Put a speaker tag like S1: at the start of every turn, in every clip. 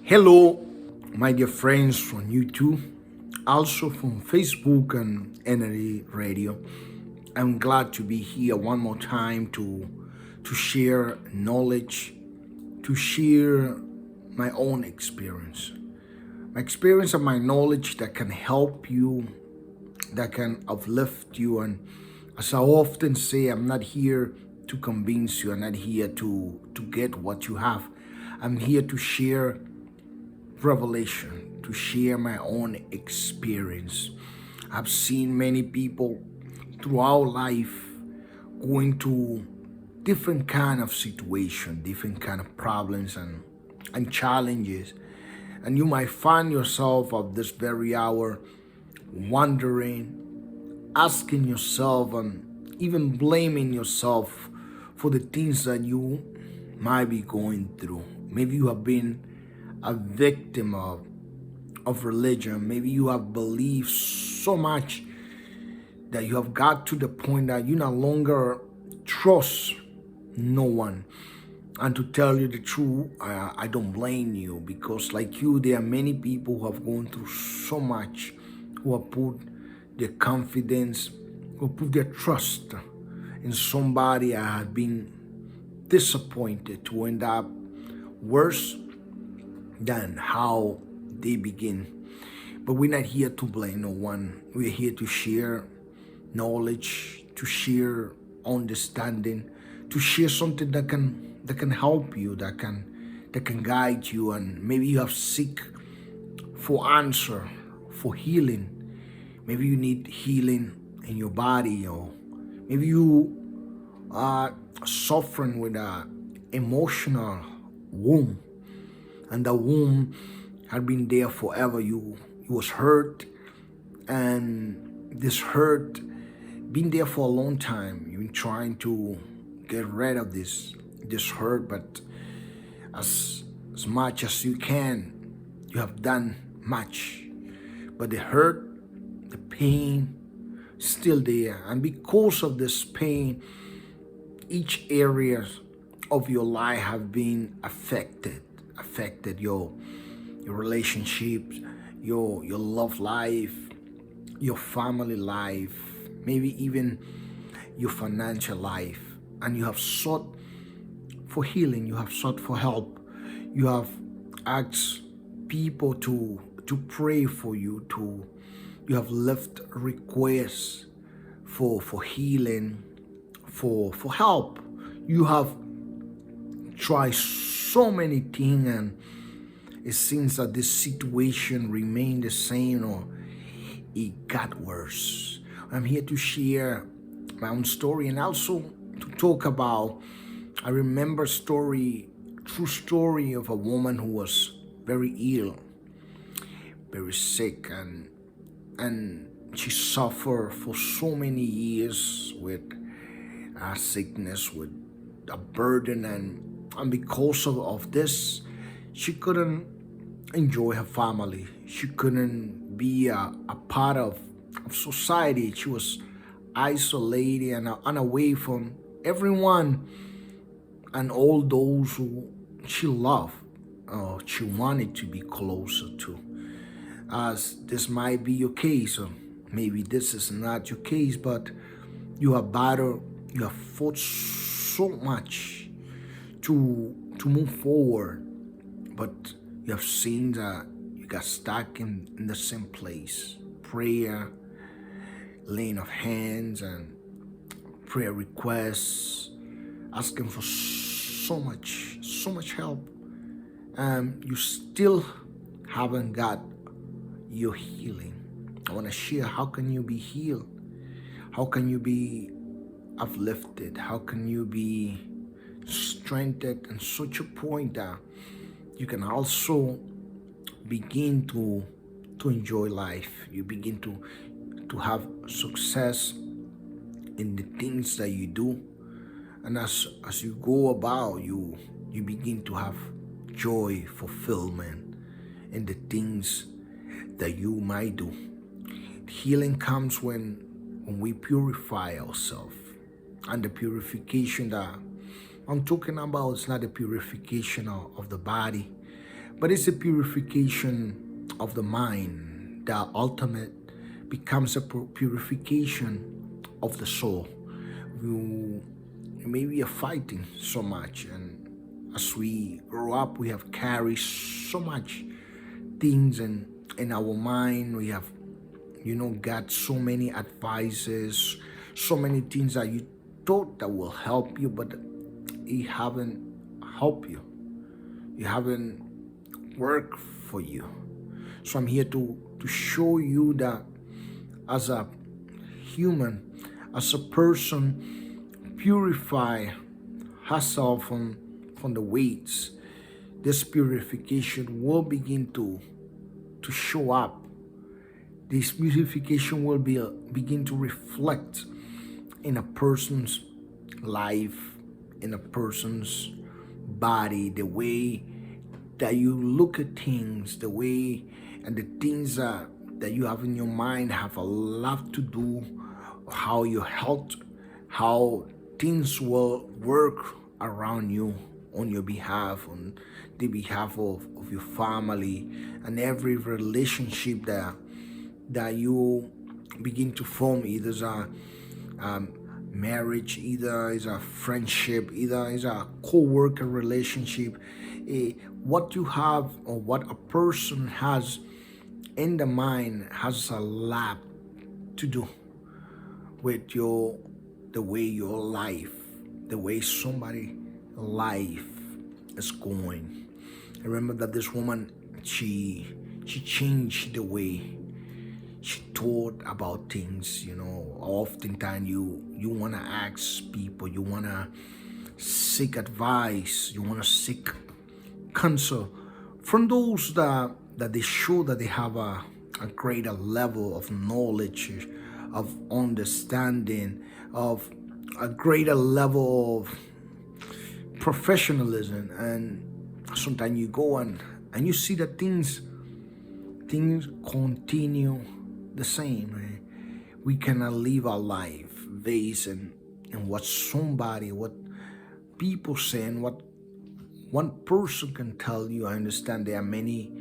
S1: Hello, my dear friends from YouTube, also from Facebook and NRA Radio. I'm glad to be here one more time to share knowledge, to share my own experience. My experience and my knowledge that can help you, that can uplift you. And as I often say, I'm not here to convince you, I'm not here to get what you have. I'm here to share revelation, to share my own experience. I've seen many people throughout life going to different kind of situation, different kind of problems and challenges. And you might find yourself at this very hour wondering, asking yourself and even blaming yourself for the things that you might be going through. Maybe you have been a victim of religion. Maybe you have believed so much that you have got to the point that you no longer trust no one. And to tell you the truth, I don't blame you, because like you, there are many people who have gone through so much, who have put their confidence, who put their trust in somebody and had been disappointed to end up worse than how they begin. But we're not here to blame no one. We're here to share knowledge, to share understanding, to share something that can help you, that can guide you, and maybe you have seek for answer, for healing. Maybe you need healing in your body, or maybe you are suffering with a emotional wound, and the womb had been there forever. You was hurt, and this hurt been there for a long time. You've been trying to get rid of this hurt, but as much as you can, you have done much. But the hurt, the pain, still there, and because of this pain, each area of your life have been affected your relationships, your love life, your family life, maybe even your financial life. And you have sought for healing, you have sought for help, you have asked people to pray for you, to you have left requests for healing, for help. You have tried so many things, and it seems that this situation remained the same, or it got worse. I'm here to share my own story, and also to talk about, I remember true story of a woman who was very ill, very sick, and she suffered for so many years with a sickness, with a burden, and because of this, she couldn't enjoy her family. She couldn't be a part of society. She was isolated and away from everyone and all those who she loved, she wanted to be closer to. As this might be your case, or maybe this is not your case, but you have battled, you have fought so much to move forward, but you have seen that you got stuck in the same place. Prayer, laying of hands, and prayer requests, asking for so much help. You still haven't got your healing. I want to share, how can you be healed? How can you be uplifted? How can you be strengthened in such a point that you can also begin to enjoy life? You begin to have success in the things that you do, and as you go about, you begin to have joy, fulfillment in the things that you might do. Healing comes when we purify ourselves, and the purification that I'm talking about is not the purification of the body, but it's a purification of the mind. The ultimate becomes a purification of the soul. You maybe are fighting so much, and as we grow up, we have carried so much things in our mind. We have, got so many advices, so many things that you thought that will help you, but it haven't helped you. You haven't worked for you. So I'm here to show you that as a human, as a person, purify herself from the weights. This purification will begin to show up. This purification will begin to reflect in a person's life, in a person's body, the way that you look at things, the way and the things that you have in your mind have a lot to do how your health, how things will work around you on your behalf, on the behalf of your family, and every relationship that you begin to form, either as a marriage, either is a friendship, either is a co-worker relationship. What you have or what a person has in the mind has a lot to do with the way your life, the way somebody life is going. I remember that this woman, she changed the way she thought about things. Oftentimes you want to ask people, you want to seek advice, you want to seek counsel from those that they show that they have a greater level of knowledge, of understanding, of a greater level of professionalism. And sometimes you go and you see that things continue the same. Right? We cannot live our life based on what people say, and what one person can tell you. I understand there are many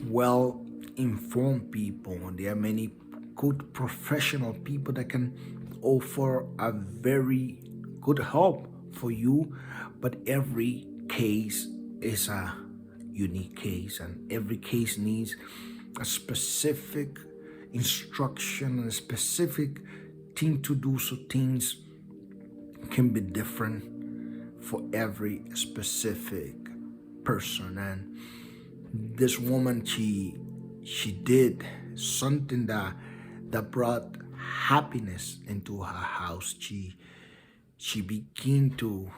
S1: well-informed people, and there are many good professional people that can offer a very good help for you, but every case is a unique case, and every case needs a specific instruction and a specific thing to do, so things can be different for every specific person. And this woman, she did something that brought happiness into her house. She began to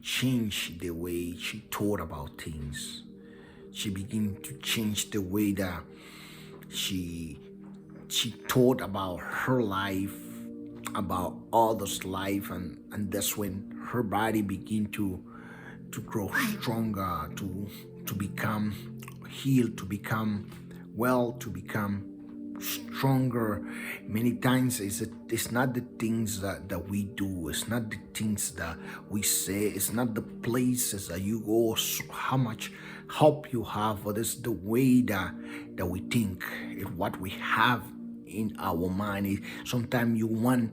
S1: change the way she thought about things. She began to change the way that she thought about her life, about others' life, and that's when her body began to grow stronger, to become healed, to become well, to become stronger. Many times it's not the things that we do, it's not the things that we say, it's not the places that you go, how much help you have, but it's the way that we think, it's what we have in our mind. Sometimes you want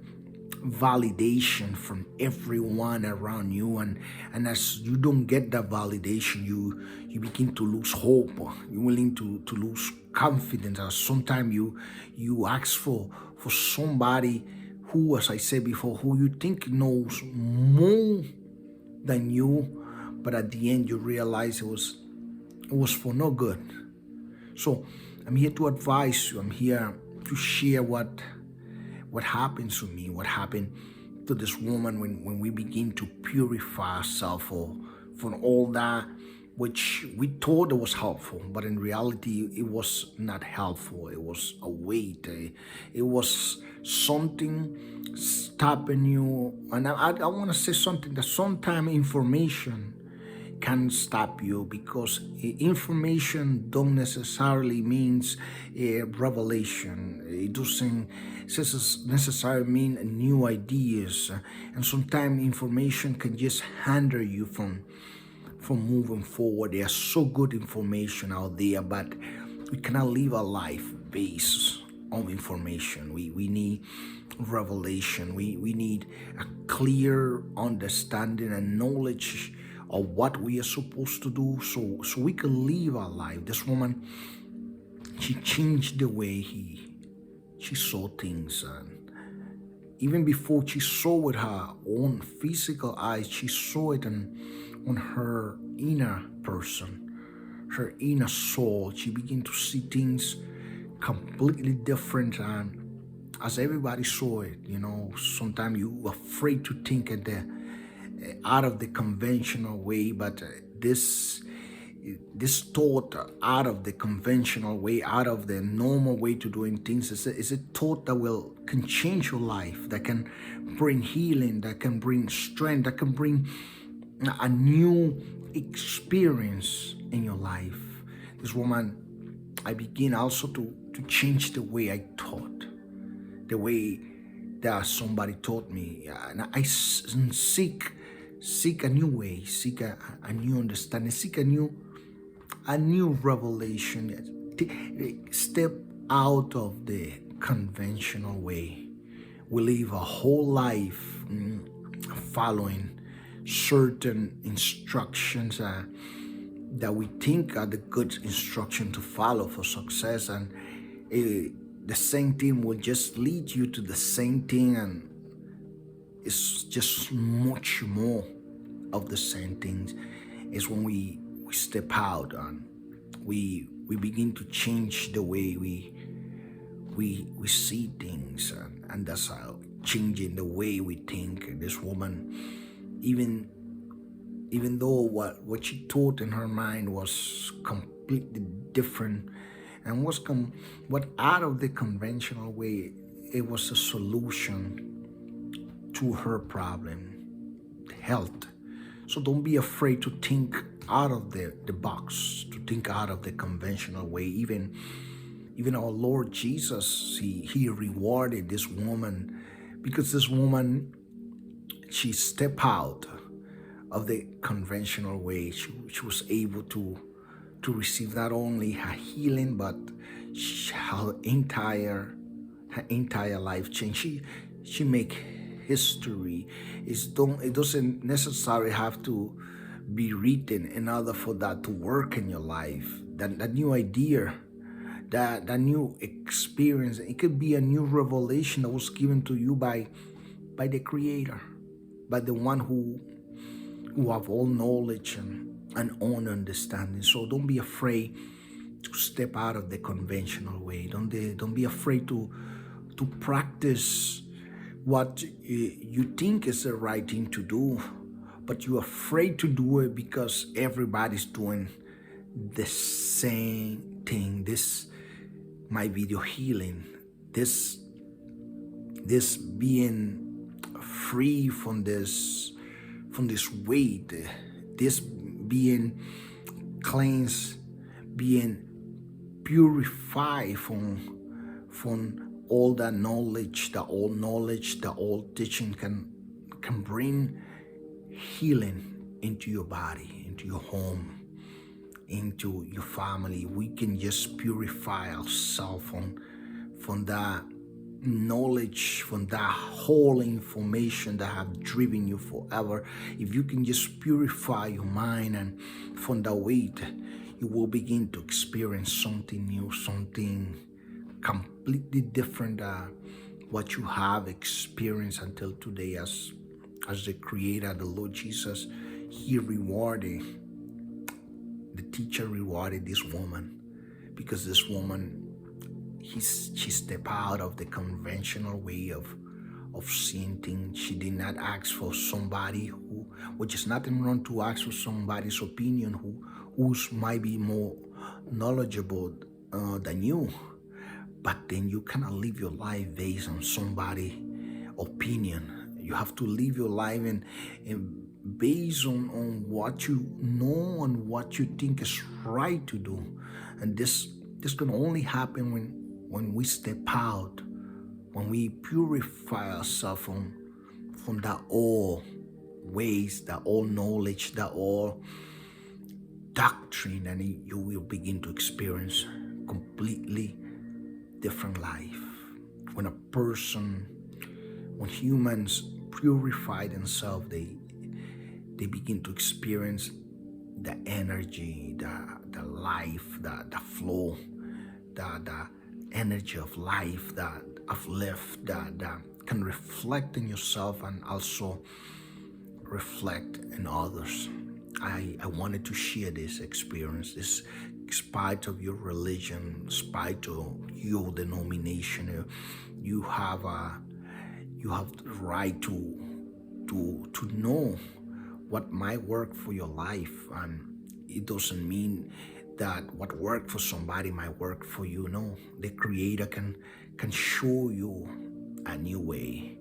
S1: validation from everyone around you, and as you don't get that validation, you begin to lose hope, you're willing to lose confidence. Or sometimes you ask for somebody who, as I said before, who you think knows more than you, but at the end you realize it was for no good. So I'm here to advise you, I'm here to share what happened to me, what happened to this woman when we begin to purify ourselves from all that which we thought it was helpful, but in reality it was not helpful. It was a weight. It was something stopping you. And I want to say something, that sometimes information can stop you, because information don't necessarily means a revelation. It doesn't necessarily mean new ideas, and sometimes information can just hinder you from from moving forward. There's so good information out there, but we cannot live our life based on information. We need revelation. We need a clear understanding and knowledge of what we are supposed to do, so we can live our life. This woman, she changed the way she saw things, and even before she saw with her own physical eyes, she saw it on her inner person, her inner soul. She began to see things completely different, and as everybody saw it, sometimes you afraid to think out of the conventional way, but this thought out of the conventional way, out of the normal way to doing things, is a thought that can change your life, that can bring healing, that can bring strength, that can bring a new experience in your life. This woman, I begin also to change the way I thought, the way that somebody taught me, and I seek a new way, seek a new understanding, seek a new revelation. Step out of the conventional way. We live a whole life following certain instructions that we think are the good instruction to follow for success, and the same thing will just lead you to the same thing, and it's just much more of the same things. Is when we step out and we begin to change the way we see things, and that's how changing the way we think. This woman, even though what she thought in her mind was completely different, and what out of the conventional way, it was a solution to her problem, health. So don't be afraid to think out of the box, to think out of the conventional way. Even our Lord Jesus, he rewarded this woman, because this woman, she stepped out of the conventional way. She was able to receive not only her healing, but her entire life change. She make history. It doesn't necessarily have to be written in order for that to work in your life. That new idea, that new experience, it could be a new revelation that was given to you by the Creator, by the one who have all knowledge and own understanding. So don't be afraid to step out of the conventional way. Don't be afraid to practice what you think is the right thing to do, but you're afraid to do it because everybody's doing the same thing. This might be your healing. This being free from this weight, this being cleansed, being purified from all that knowledge, the old teaching can bring healing into your body, into your home, into your family. We can just purify ourselves from that knowledge, from that whole information that have driven you forever. If you can just purify your mind, and from that weight, you will begin to experience something new, something completely different what you have experienced until today. As the Creator, the Lord Jesus, He rewarded, the teacher rewarded this woman, because this woman, she stepped out of the conventional way of seeing things. She did not ask for somebody which is nothing wrong to ask for somebody's opinion who might be more knowledgeable than you. But then you cannot live your life based on somebody's opinion. You have to live your life and based on what you know and what you think is right to do. And this can only happen when we step out, when we purify ourselves from that old ways, that old knowledge, that old doctrine, and you will begin to experience completely different life. When when humans purify themselves, they begin to experience the energy, the life, the flow, the energy of life, that of lift, that can reflect in yourself and also reflect in others. I wanted to share this experience, this spite of your religion, spite of your denomination, you have the right to know what might work for your life, and it doesn't mean that what worked for somebody might work for you. No, the Creator can show you a new way,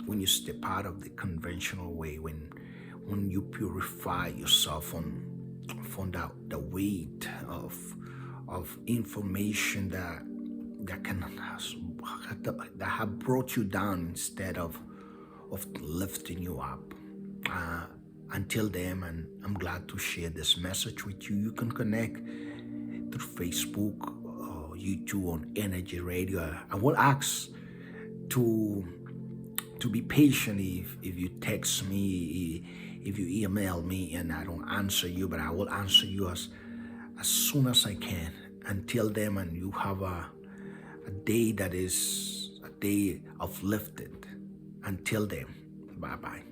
S1: when you step out of the conventional way, when you purify yourself from the weight of information that have brought you down instead of lifting you up. Until then, and I'm glad to share this message with you. You can connect through Facebook or YouTube on Energy Radio. I will ask to be patient if you text me, if you email me and I don't answer you, but I will answer you as soon as I can. Until then, and you have a day that is a day of lifted. Until then, bye-bye.